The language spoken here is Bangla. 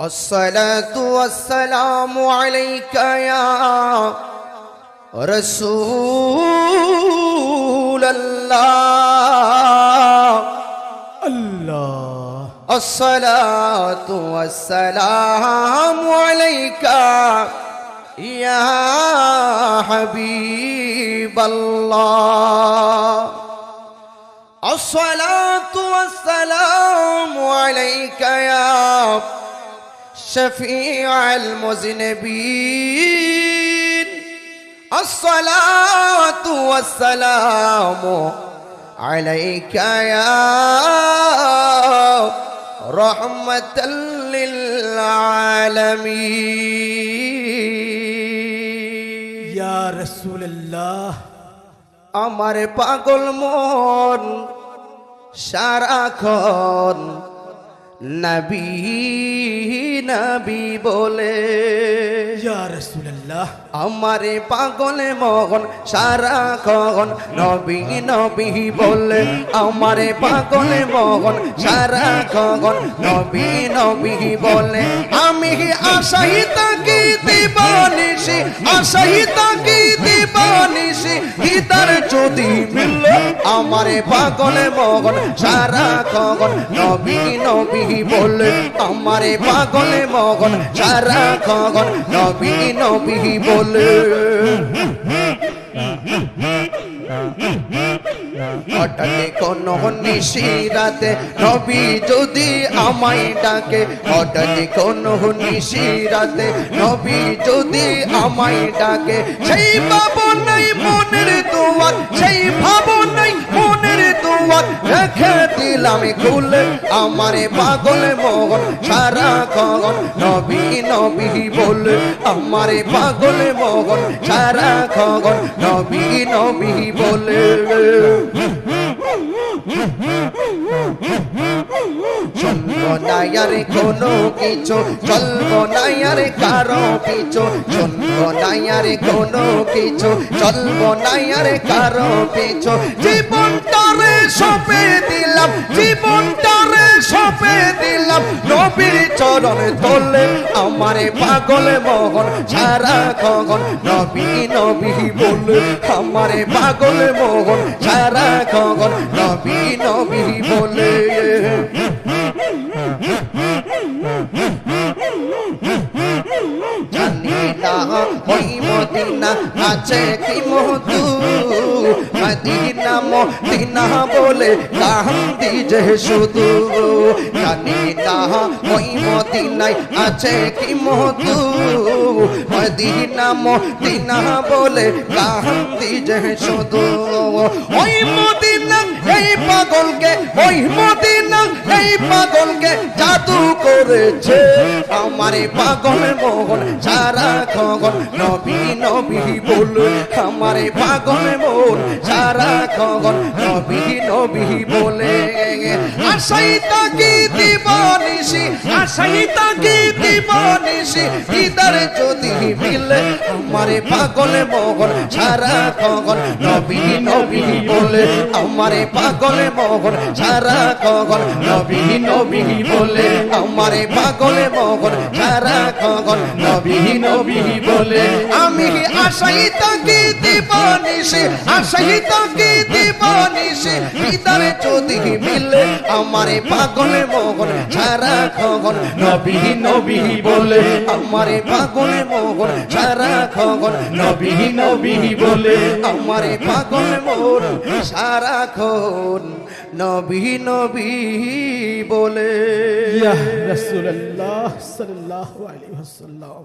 الصلاة والسلام عليك يا رسول الله الله. الصلاة والسلام عليك يا حبيب الله. الصلاة والسلام عليك يا شفيع المذنبين. الصلاة والسلام عليك يا رحمة للعالمين. يا رسول الله. আমার পাগল মন সারাক্ষণ নবী নবী বলে। يا رسول الله. আমারে পাগল মন সারাক্ষণ নবী নবী বলে। আমারে পাগল মন সারাক্ষণ নবী নবী বলে। আমি আশাই তাকি দিবানিশি, আশাই তাকি দিবানিশি, ইদার যদি মিললে আমারে পাগল মন সারাক্ষণ নবী নবী বলে। আমারে পাগল মন সারাক্ষণ নবী নবী বলে। হঠাৎ কোনো নিশিরাতে নবী যদি আমায় ডাকে, হঠাৎ কোনো নিশিরাতে নবী যদি আমায় ডাকে, সেই ভাবনাই মনের দুয়ার, সেই ভাবনাই মনের দুয়ার রেখে দিলাম খুলে। আমারে পাগল মন সারাক্ষণ নবী নবী বলে। আমারে পাগল মন সারাক্ষণ নবী নবী বলে। শুনবো না আর কোনো কিছু, চলবো না আর কারো পিছু, শুনবো না আর কোনো কিছু, চলবো না আর কারো পিছু। জীবনটারে সঁপে দিলাম, জীবনটারে সঁপে দিলাম নবীর চরণ তোলে। আমারে পাগল মন সারাক্ষণ নবী নবী বলে। আমারে পাগল মন সারাক্ষণ নবী নবী বলে। জানি না ওই মদিনা আছে কি মধু, মদিনা মদিনা বলে কান্দি যে শুধু। জানি না ওই মদিনায় আছে কি মধু, মদিনা মদিনা বলে কান্দি যে শুধু। ওই মদিনা এই পাগলকে, ওই মদিনা এই পাগলকে জাদু করেছে। আমারে পাগল মন সারাক্ষণ নবী নবী বলে। আমারে পাগল মন সারাক্ষণ নবী নবী বলে। আশাই তাকি দিবানিশি, আশাই তাকি দিবানিশি, ইদার যদি মিলে। আমারে পাগল মন সারাক্ষণ নবী নবী বলে। আমারে পাগল মন সারাক্ষণ নবী নবী বলে। আমারে পাগল মন সারাক্ষণ নবী নবী বলে। আমি আশাই তাকি দিবানিশি, আশাই তাকি দিবানিশি, ইদার যদি মিলে। আমারে পাগল মন সারাক্ষণ নবী নবী বলে। আমারে পাগল মন সারাক্ষণ নবী নবী বলে। আমারে পাগল মন সারাক্ষণ নবী নবী বলে। يا رسول الله صلى الله عليه وسلم.